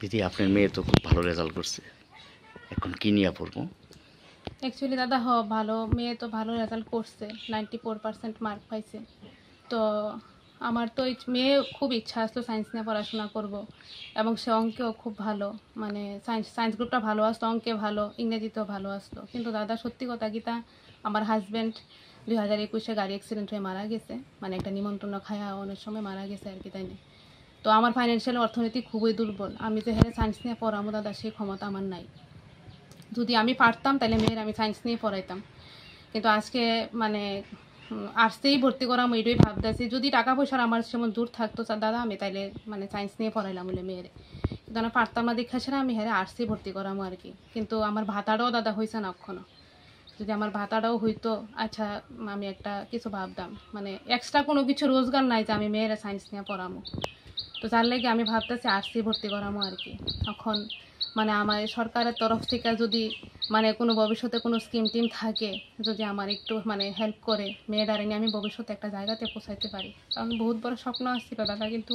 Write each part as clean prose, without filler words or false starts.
দিদি আপনার মেয়ে তো খুব ভালো রেজাল্ট করছে, এখন কি নিয়ে পড়বো? অ্যাকচুয়ালি দাদা ভালো মেয়ে তো ভালো রেজাল্ট করছে, 94% মার্ক পাইছে। তো আমার তো মেয়ে খুব ইচ্ছা আসলো সায়েন্স নিয়ে পড়াশোনা করব, এবং সে অঙ্কেও খুব ভালো, মানে সায়েন্স গ্রুপটা ভালো আসতো, অঙ্কে ভালো, ইংরেজিতেও ভালো আসতো। কিন্তু দাদা সত্যি কথা গীতা, আমার হাজব্যান্ড 2021-এ গাড়ি অ্যাক্সিডেন্ট হয়ে মারা গেছে, মানে একটা নিমন্ত্রণ খায়া অনেক সময় মারা গেছে আর কি, তাই না? তো আমার ফাইন্যান্সিয়াল অর্থনীতি খুবই দুর্বল, আমি যে হ্যাঁ সায়েন্স নিয়ে পড়াবো দাদা সেই ক্ষমতা আমার নাই। যদি আমি পারতাম তাহলে মেয়ের আমি সায়েন্স নিয়ে পড়াইতাম, কিন্তু আজকে মানে আর্টসেই ভর্তি করাম এটাই ভাবতেছি। যদি টাকা পয়সার আমার সেমন দূর থাকতো দাদা আমি তাইলে মানে সায়েন্স নিয়ে পড়াইলাম বলে মেয়ের, কিন্তু আমি পারতাম না দেখা ছাড়া আমি হ্যাঁ আর্টসেই ভর্তি করামো আর কি। কিন্তু আমার ভাতাটাও দাদা হয়েছে না এখনো, যদি আমার ভাতাটাও হইতো আচ্ছা আমি একটা কিছু ভাবতাম, মানে এক্সট্রা কোনো কিছু রোজগার নাই যে আমি মেয়েরা সায়েন্স নিয়ে পড়ামো। তো তার লেগে আমি ভাবতেছি আর্টসেই ভর্তি করামো আর কি। এখন মানে আমার সরকারের তরফ থেকে যদি মানে কোনো ভবিষ্যতে কোনো স্কিম টিম থাকে, যদি আমার একটু মানে হেল্প করে মেয়েটারে নিয়ে আমি ভবিষ্যতে একটা জায়গাতে পৌঁছাইতে পারি, কারণ বহুত বড় স্বপ্ন আসছিল দাদা, কিন্তু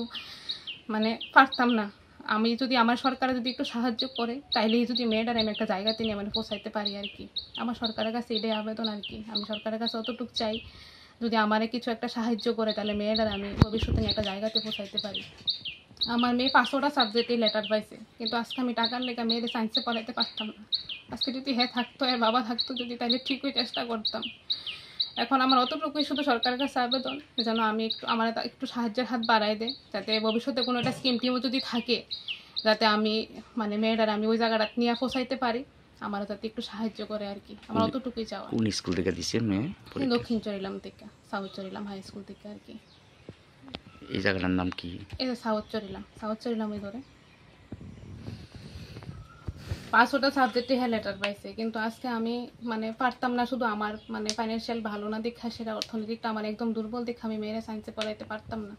মানে পারতাম না। আমি যদি আমার সরকারে যদি একটু সাহায্য করে তাইলেই যদি মেয়েটারে আমি একটা জায়গাতে নিয়ে মানে পৌঁছাইতে পারি আর কি। আমার সরকারের কাছে এটাই আবেদন আর কি, আমি সরকারের কাছে অতটুকু চাই যদি আমারে কিছু একটা সাহায্য করে তাহলে মেয়েটারে আমি ভবিষ্যতে নিয়ে একটা জায়গাতে পৌঁছাইতে পারি। আমার মেয়ে 500টা সাবজেক্টে লেটার পাইছে, কিন্তু আজকে আমি টাকার লেগে মেয়েদের সায়েন্সে পড়াইতে পারতাম না। আজকে যদি হ্যাঁ থাকতো এর বাবা থাকতো যদি, তাহলে ঠিকই চেষ্টা করতাম। এখন আমার অতটুকুই শুধু সরকারের কাছে আবেদন যেন আমি একটু আমার একটু সাহায্যের হাত বাড়াই দেয়, যাতে ভবিষ্যতে কোনো একটা স্কিম টিমও যদি থাকে যাতে আমি মানে মেয়েটার আমি ওই জায়গাটা নিয়ে পৌঁছাইতে পারি, আমার যাতে একটু সাহায্য করে আর কি, আমার অতটুকুই চাওয়া। কোন স্কুল থেকে দিচ্ছেন মেয়ে? দক্ষিণ চরিলাম থেকে, সাউথ চরিলাম হাই স্কুল থেকে আর কি। এই জায়গাটার নাম কি? এই যে সাউথ চরিলাম ওই ধরে 500টা সাবজেক্টে হ্যাঁ লেটার পাইছে, কিন্তু আজকে আমি মানে পারতাম না, শুধু আমার মানে ফাইন্যান্সিয়াল ভালো না দেখা, সেটা অর্থনৈতিকটা আমার একদম দুর্বল দেখা আমি মেয়েরা সায়েন্সে পড়াইতে পারতাম না,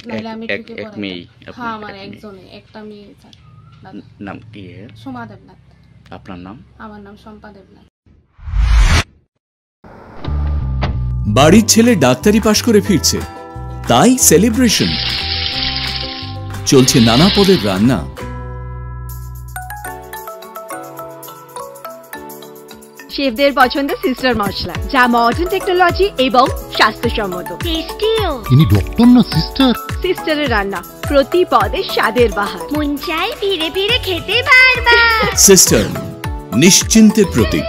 নাহলে আমি ঠিকই পড়াইতাম। হ্যাঁ আমার একজনই একটা মেয়ে। নাম কি? সোমা দেবনাথ। আপনার নাম? আমার নাম শম্পা দেবনাথ। বাড়ির ছেলে ডাক্তারি পাশ করে ফিরছে, তাই সেলিব্রেশন চলছে নানা পদের রান্না। শেফদের পছন্দ সিস্টার মশলা, যা মডার্ন টেকনোলজি এবং স্বাস্থ্যসম্মত। টেস্টিও। ইনি ডক্টর না সিস্টার? সিস্টারের রান্না প্রতি পদে স্বাদের বাহার, মন চাই ফিরে ফিরে খেতে পারবা। সিস্টার নিশ্চিন্তের প্রতীক।